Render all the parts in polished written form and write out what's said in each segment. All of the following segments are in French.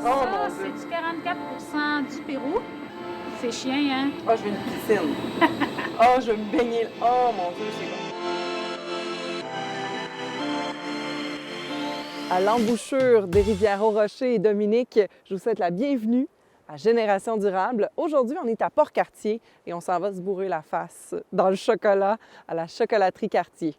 Ça, c'est du 44% du Pérou. C'est chien, hein? Ah, je veux une piscine. Ah, je veux me baigner. Oh mon Dieu, c'est bon. À l'embouchure des rivières Au-Rocher et Dominique, je vous souhaite la bienvenue à Génération Durable. Aujourd'hui, on est à Port-Cartier et on s'en va se bourrer la face dans le chocolat à la chocolaterie Cartier.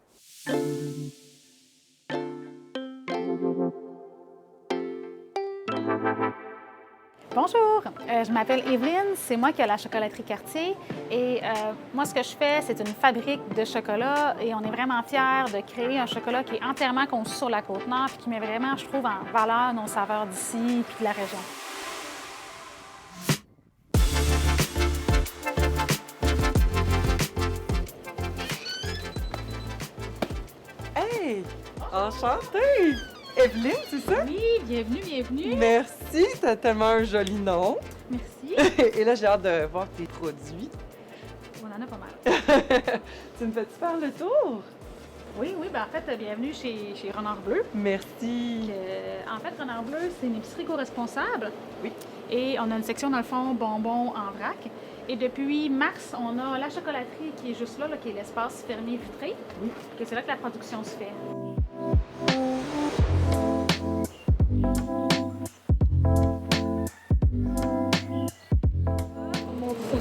Bonjour, je m'appelle Evelyne, c'est moi qui ai la chocolaterie Cartier et moi ce que je fais c'est une fabrique de chocolat et on est vraiment fiers de créer un chocolat qui est entièrement conçu sur la Côte-Nord et qui met vraiment, je trouve, en valeur nos saveurs d'ici puis de la région. Hey! Enchantée! Evelyne, c'est ça? Oui, bienvenue, bienvenue. Merci, t'as tellement un joli nom. Merci. Et là, j'ai hâte de voir tes produits. On en a pas mal. Tu me fais-tu faire le tour? Oui, ben en fait, bienvenue chez Renard Bleu. Merci. En fait, Renard Bleu, c'est une épicerie co-responsable. Oui. Et on a une section, dans le fond, bonbons en vrac. Et depuis mars, on a la chocolaterie qui est juste là, qui est l'espace fermé vitré. Oui. Et c'est là que la production se fait.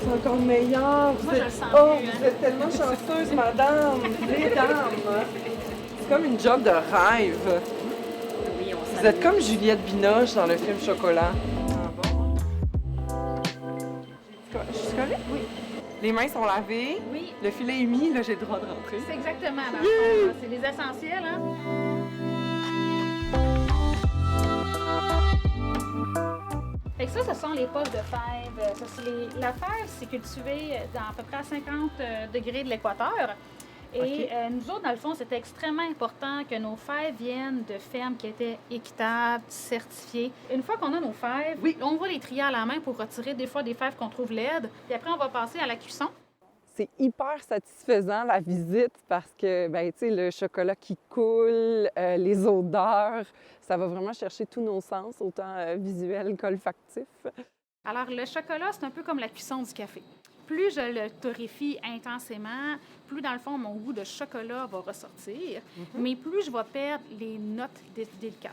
C'est encore meilleur. Moi, je le sens Oh, mieux, hein. vous êtes tellement chanceuse, madame. Les dames. C'est comme une job de rêve. Oui, on Vous êtes comme Juliette Binoche dans le film Chocolat. Je suis correcte? Oui. Les mains sont lavées. Oui, Le filet est mis. Là, j'ai le droit de rentrer. c'est exactement dans le fond, là. C'est des essentiels, hein? Fait que ça, ce sont les poches de fèves. La fève, c'est cultivé dans à peu près à 50 degrés de l'équateur. Et nous autres, dans le fond, c'était extrêmement important que nos fèves viennent de fermes qui étaient équitables, certifiées. Une fois qu'on a nos fèves, Oui. on va les trier à la main pour retirer des fois des fèves qu'on trouve laides. Puis après, on va passer à la cuisson. C'est hyper satisfaisant la visite parce que, ben, tu sais, le chocolat qui coule, les odeurs, ça va vraiment chercher tous nos sens, autant visuels qu'olfactifs. Alors, le chocolat, c'est un peu comme la cuisson du café. Plus je le torréfie intensément, plus, dans le fond, mon goût de chocolat va ressortir, mais plus je vais perdre les notes délicates.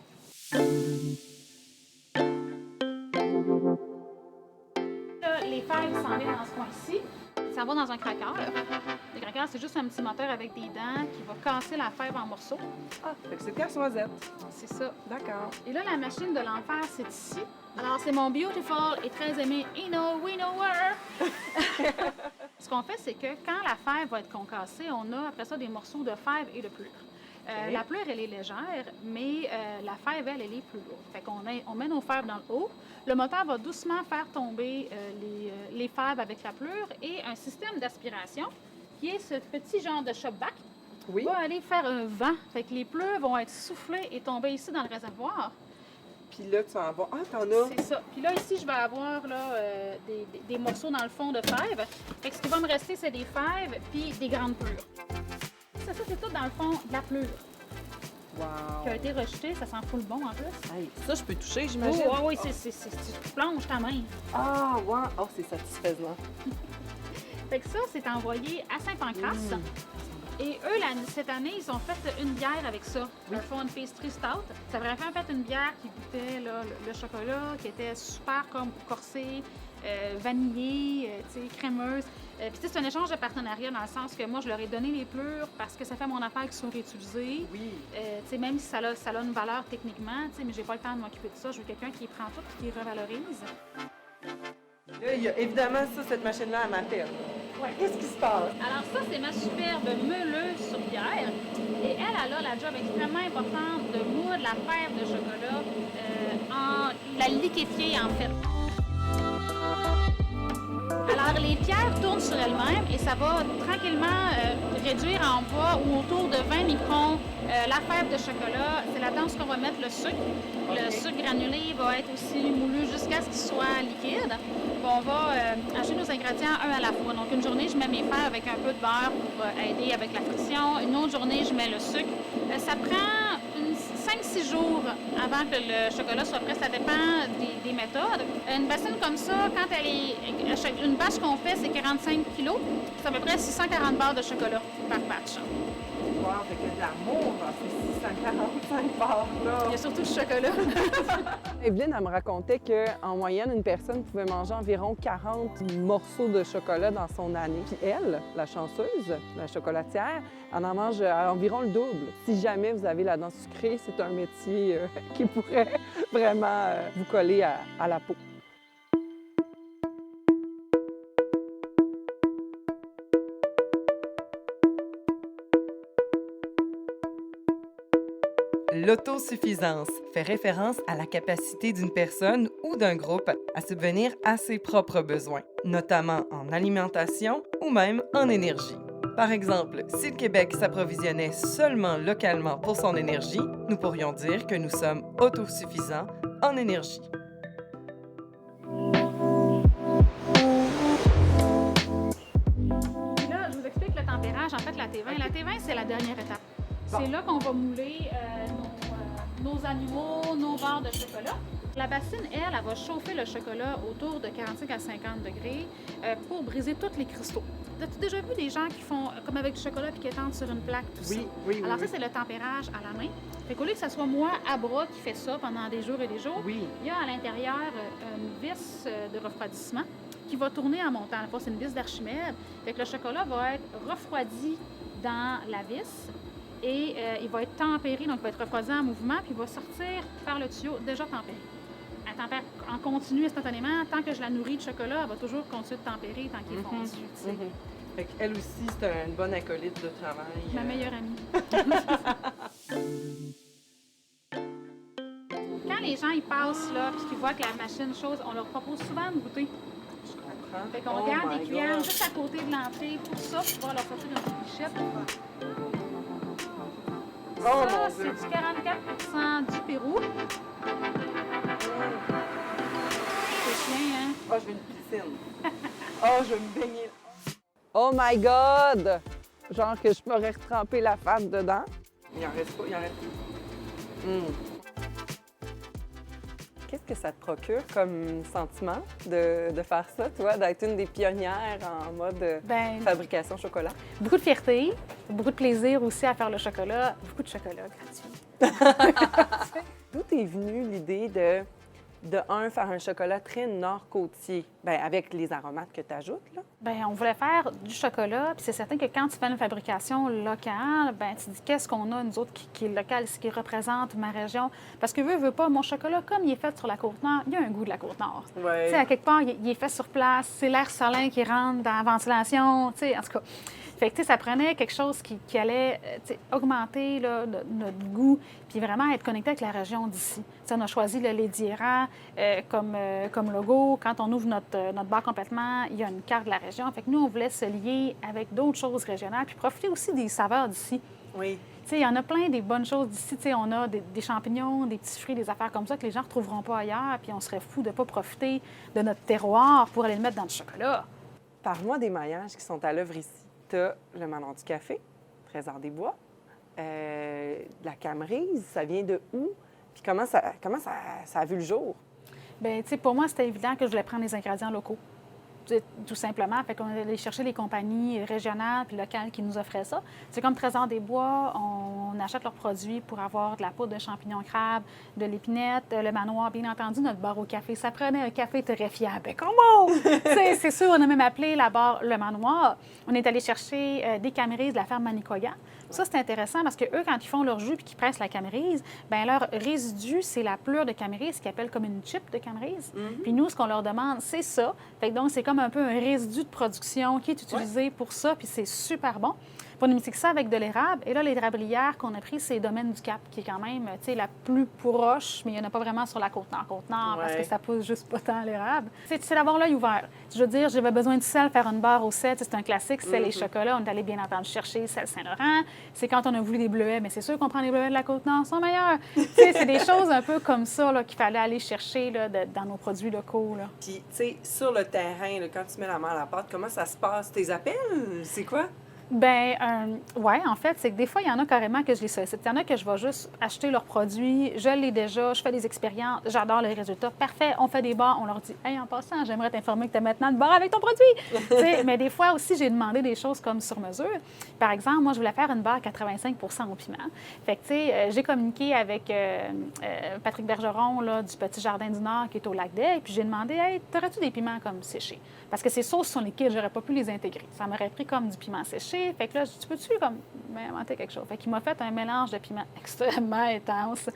Là, les fèves s'en viennent dans ce coin-ci. Ça va dans un craqueur. Le craqueur, c'est juste un petit moteur avec des dents qui va casser la fève en morceaux. Ah, fait que c'est casse-noisette. C'est ça. D'accord. Et là, la machine de l'enfer, c'est ici. Alors, c'est mon beautiful et très aimé Eno Winnower. Ce qu'on fait, c'est que quand la fève va être concassée, on a après ça des morceaux de fève et de pleure. La pleure, elle est légère, mais la fève, elle est plus lourde. Fait qu'on on met nos fèves dans le haut. Le moteur va doucement faire tomber les fèves avec la pleure et un système d'aspiration qui est ce petit genre de shop-back Oui. va aller faire un vent. Fait que les pleurs vont être soufflées et tomber ici dans le réservoir. Puis là, tu en vas. Ah, t'en as. C'est ça. Puis là, ici, je vais avoir là, des morceaux dans le fond de fèves. Fait que ce qui va me rester, c'est des fèves puis des grandes pleurs. Ça, c'est tout dans le fond de la pleure Wow. qui a été rejetée. Ça sent full bon en plus. Hey, ça, je peux toucher, j'imagine? Oh, oui, tu plonges ta main. Ah, wow. Oh, c'est satisfaisant. Fait que ça, c'est envoyé à Saint-Pancras. Et eux, cette année, ils ont fait une bière avec ça. Ils font une pastry stout. Ça a vraiment fait une bière qui goûtait là, le chocolat, qui était super comme corsée, vanillée, crémeuse. Puis c'est un échange de partenariat dans le sens que moi, je leur ai donné les plures parce que ça fait mon affaire qu'ils sont réutilisés. Oui. Même si ça a une valeur techniquement, mais j'ai pas le temps de m'occuper de ça. Je veux quelqu'un qui prend tout et qui revalorise. Là, il y a évidemment ça, cette machine-là, elle m'appelle. Ouais, qu'est-ce qui se passe? Alors ça, c'est ma superbe meuleuse sur pierre. Et elle a la job extrêmement importante de moudre la fève de chocolat, la liquéfier en fait. Alors les pierres tournent sur elles-mêmes et ça va tranquillement réduire en bas ou autour de 20 microns la fève de chocolat. C'est là-dedans qu'on va mettre le sucre. Le sucre granulé va être aussi moulu jusqu'à ce qu'il soit liquide. Puis on va acheter nos ingrédients un à la fois. Donc une journée, je mets mes fèves avec un peu de beurre pour aider avec la friction. Une autre journée, je mets le sucre. Ça prend 5-6 jours avant que le chocolat soit prêt. Ça dépend des méthodes. Une bassine comme ça, quand elle est... Une batch qu'on fait, c'est 45 kg. C'est à peu près 640 barres de chocolat par batch. Wow, fait que de l'amour dans ces 645 barres-là. Il y a surtout du chocolat. Evelyne, elle me racontait qu'en moyenne, une personne pouvait manger environ 40 morceaux de chocolat dans son année. Puis elle, la chanceuse, la chocolatière, elle en mange environ le double. Si jamais vous avez la dent sucrée, c'est un métier qui pourrait vraiment vous coller à la peau. L'autosuffisance fait référence à la capacité d'une personne ou d'un groupe à subvenir à ses propres besoins, notamment en alimentation ou même en énergie. Par exemple, si le Québec s'approvisionnait seulement localement pour son énergie, nous pourrions dire que nous sommes autosuffisants en énergie. Là, je vous explique le tempérage. En fait, la T20. La T20, c'est la dernière étape. C'est là qu'on va mouler nos animaux, nos barres de chocolat. La bassine, elle va chauffer le chocolat autour de 45 à 50 degrés pour briser tous les cristaux. As-tu déjà vu des gens qui font comme avec du chocolat puis qui étendent sur une plaque, tout ça? Oui. Alors ça, c'est le tempérage à la main. Fait qu'au lieu que ce soit moi à bras qui fait ça pendant des jours et des jours, il y a à l'intérieur une vis de refroidissement qui va tourner en montant. C'est une vis d'Archimède. Fait que le chocolat va être refroidi dans la vis. Et il va être tempéré, donc il va être refroidi en mouvement, puis il va sortir par le tuyau déjà tempéré. Elle tempère en continu instantanément. Tant que je la nourris de chocolat, elle va toujours continuer de tempérer tant qu'il est fondu. Fait qu'elle aussi, c'est une bonne acolyte de travail. Ma meilleure amie. Quand les gens ils passent là, puis qu'ils voient que la machine chose, on leur propose souvent de goûter. Je comprends. Fait qu'on garde des cuillères juste à côté de l'entrée pour ça, pour pouvoir leur sortir une petite bichette. Ça, c'est du 44 du Pérou. C'est chien, hein? Ah, je veux une piscine. Oh, je veux me baigner. Oh my God! Genre que je m'aurais retrempé la face dedans. Il en reste pas, il en reste plus. Qu'est-ce que ça te procure comme sentiment de faire ça, toi, d'être une des pionnières en mode fabrication chocolat? Beaucoup de fierté, beaucoup de plaisir aussi à faire le chocolat, beaucoup de chocolat gratuit. D'où est venue l'idée de faire un chocolat très nord-côtier, avec les aromates que tu ajoutes, là? On voulait faire du chocolat, puis c'est certain que quand tu fais une fabrication locale, tu dis qu'est-ce qu'on a, nous autres, qui est local, ce qui représente ma région. Parce que veux pas, mon chocolat, comme il est fait sur la Côte-Nord, il y a un goût de la Côte-Nord. Ouais. Tu sais, à quelque part, il est fait sur place, c'est l'air salin qui rentre dans la ventilation, tu sais, en tout cas. Fait que, ça prenait quelque chose qui allait augmenter là, notre goût puis vraiment être connecté avec la région d'ici. On a choisi le lait d'Ira comme logo. Quand on ouvre notre bar complètement, il y a une carte de la région. Fait que nous, on voulait se lier avec d'autres choses régionales puis profiter aussi des saveurs d'ici. Oui. Il y en a plein des bonnes choses d'ici. On a des champignons, des petits fruits, des affaires comme ça que les gens ne retrouveront pas ailleurs. Puis on serait fou de ne pas profiter de notre terroir pour aller le mettre dans du chocolat. Parle-moi des maillages qui sont à l'œuvre ici. Tu as le Manon du Café, Trésor des Bois, la Camerise, ça vient de où? Puis comment ça a vu le jour? Bien, tu sais, pour moi, c'était évident que je voulais prendre les ingrédients locaux. Tout simplement. Fait qu'on allait chercher les compagnies régionales puis locales qui nous offraient ça. C'est comme Trésor des Bois, on achète leurs produits pour avoir de la poudre de champignons crabes, de l'épinette, le manoir, bien entendu, notre bar au café. Ça prenait un café terrifiable. Comment? C'est sûr, on a même appelé la barre le manoir. On est allé chercher des camérise de la ferme Manicouagan. Ça, c'est intéressant parce qu'eux, quand ils font leur jus et qu'ils pressent la camérise, bien, leur résidu, c'est la pleure de camérise qu'ils appellent comme une chip de camérise. Puis nous, ce qu'on leur demande, c'est ça. Fait que donc, c'est comme comme un peu un résidu de production qui est utilisé pour ça, puis c'est super bon. Puis on a mixé ça avec de l'érable. Et là, l'érablière qu'on a pris, c'est Domaine du Cap, qui est quand même, tu sais, la plus proche, mais il n'y en a pas vraiment sur la Côte-Nord. Côte-Nord, parce que ça pousse juste pas tant l'érable. C'est d'avoir l'œil ouvert. Je veux dire, j'avais besoin de sel, faire une barre au sel. C'est un classique, sel et chocolat. On est allé bien entendu chercher sel Saint-Laurent. C'est quand on a voulu des bleuets, mais c'est sûr qu'on prend les bleuets de la Côte-Nord, ils sont meilleurs. Tu sais, c'est des choses un peu comme ça là, qu'il fallait aller chercher là, dans nos produits locaux. Là. Puis, tu sais, sur le terrain, là, quand tu mets la main à la pâte, comment ça se passe? Tes appels? C'est quoi? Bien, oui, en fait, c'est que des fois, il y en a carrément que je les sollicite. Il y en a que je vais juste acheter leurs produits, je l'ai déjà, je fais des expériences, j'adore les résultats. Parfait, on fait des bars, on leur dit « Hey, en passant, j'aimerais t'informer que tu as maintenant le bar avec ton produit! » Mais des fois aussi, j'ai demandé des choses comme sur mesure. Par exemple, moi, je voulais faire une barre 85 au piment. Fait que, tu sais, j'ai communiqué avec Patrick Bergeron là, du Petit Jardin du Nord qui est au Lac-d'Aigle, puis j'ai demandé « Hey, t'aurais-tu des piments comme séchés? » Parce que ces sauces sont liquides, j'aurais pas pu les intégrer. Ça m'aurait pris comme du piment séché. Fait que là, je dis, tu peux-tu comme inventer quelque chose? Fait qu'il m'a fait un mélange de piment extrêmement intense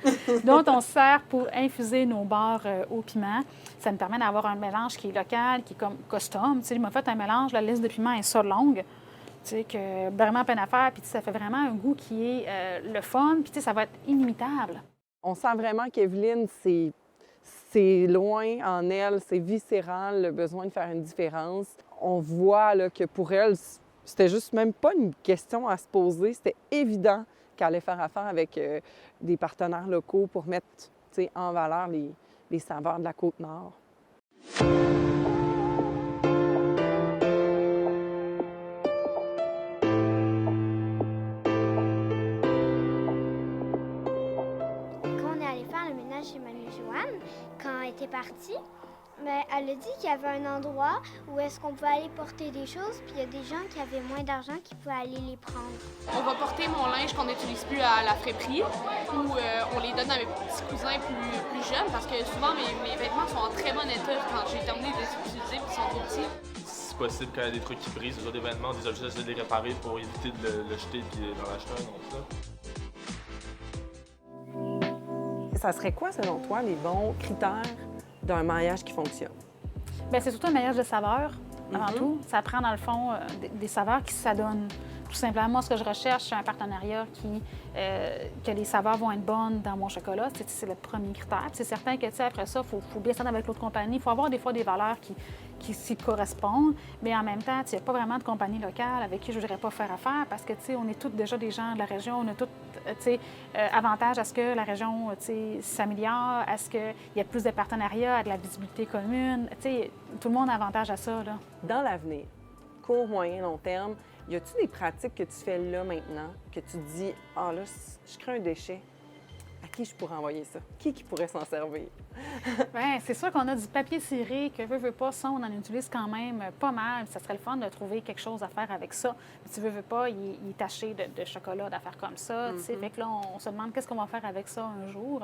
dont on se sert pour infuser nos barres au piment. Ça me permet d'avoir un mélange qui est local, qui est comme custom. Tu sais, il m'a fait un mélange, la liste de piments est ça longue. Tu sais, que vraiment peine à faire. Puis ça fait vraiment un goût qui est le fun. Puis tu sais, ça va être inimitable. On sent vraiment qu'Evelyne, c'est loin en elle, c'est viscéral, le besoin de faire une différence. On voit là, que pour elle, c'était juste même pas une question à se poser. C'était évident qu'elle allait faire affaire avec des partenaires locaux pour mettre en valeur les saveurs de la Côte-Nord. Chez Mamie Joanne, quand elle était partie, mais elle a dit qu'il y avait un endroit où est-ce qu'on pouvait aller porter des choses, puis il y a des gens qui avaient moins d'argent qui pouvaient aller les prendre. On va porter mon linge qu'on n'utilise plus à la friperie, ou on les donne à mes petits cousins plus jeunes, parce que souvent mes vêtements sont en très bon état quand j'ai terminé de les utiliser, puis ils sont trop petits. Si possible, quand il y a des trucs qui brisent, des vêtements, des objets, j'essaie de les réparer pour éviter de le jeter et d'en acheter un autre. Ça serait quoi, selon toi, les bons critères d'un maillage qui fonctionne? Bien, c'est surtout un maillage de saveurs, avant tout. Ça prend, dans le fond, des saveurs qui s'adonnent. Tout simplement, moi, ce que je recherche, c'est un partenariat que les saveurs vont être bonnes dans mon chocolat. C'est le premier critère. C'est certain que, après ça, il faut bien s'entendre avec l'autre compagnie. Il faut avoir des fois des valeurs qui s'y correspondent. Mais en même temps, il n'y a pas vraiment de compagnie locale avec qui je ne voudrais pas faire affaire parce que, on est tous déjà des gens de la région. On a tous, avantage à ce que la région, s'améliore, à ce qu'il y ait plus de partenariats, à de la visibilité commune. Tout le monde a avantage à ça, là. Dans l'avenir, court, moyen, long terme, y a-t-il des pratiques que tu fais là maintenant, que tu te dis « Ah là, je crée un déchet, à qui je pourrais envoyer ça? Qui pourrait s'en servir? » Bien, c'est sûr qu'on a du papier ciré, que veut pas, ça, on en utilise quand même pas mal. Ça serait le fun de trouver quelque chose à faire avec ça. Mais tu veux pas, il est taché de chocolat, d'affaires comme ça. Fait que là, on se demande qu'est-ce qu'on va faire avec ça un jour.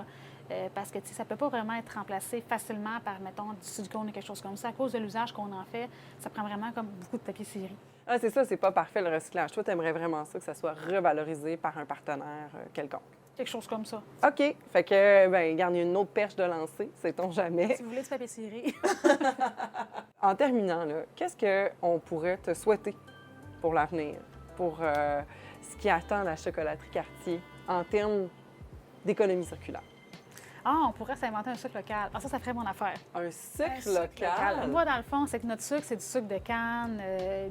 Parce que ça ne peut pas vraiment être remplacé facilement par, mettons, du silicone ou quelque chose comme ça. À cause de l'usage qu'on en fait, ça prend vraiment comme beaucoup de papier ciré. Ah, c'est ça, c'est pas parfait le recyclage. Toi, tu aimerais vraiment ça, que ça soit revalorisé par un partenaire quelconque. Quelque chose comme ça. OK. Fait que, bien, garde une autre perche de lancer, sait-on jamais. Si vous voulez du papier ciré. En terminant, là, qu'est-ce qu'on pourrait te souhaiter pour l'avenir, pour ce qui attend la chocolaterie Cartier en termes d'économie circulaire? Ah, on pourrait s'inventer un sucre local. Ah, ça ferait mon affaire. Un sucre local? Moi, dans le fond, c'est que notre sucre, c'est du sucre de canne,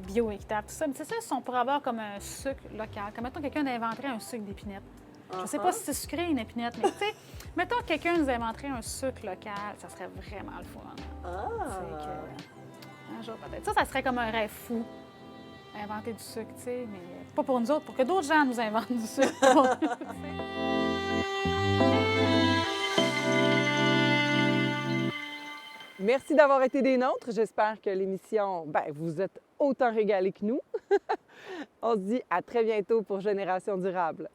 bio-équitable, tout ça. Mais c'est ça, si on pourrait avoir comme un sucre local. Comme, mettons, quelqu'un inventerait un sucre d'épinette. Je ne sais pas si c'est sucré, une épinette, mais tu sais, mettons que quelqu'un nous inventerait un sucre local, ça serait vraiment le fun. Un jour, peut-être. Ça serait comme un rêve fou. Inventer du sucre, tu sais, mais pas pour nous autres, pour que d'autres gens nous inventent du sucre. Merci d'avoir été des nôtres. J'espère que l'émission, vous êtes autant régalés que nous. On se dit à très bientôt pour Génération Durable.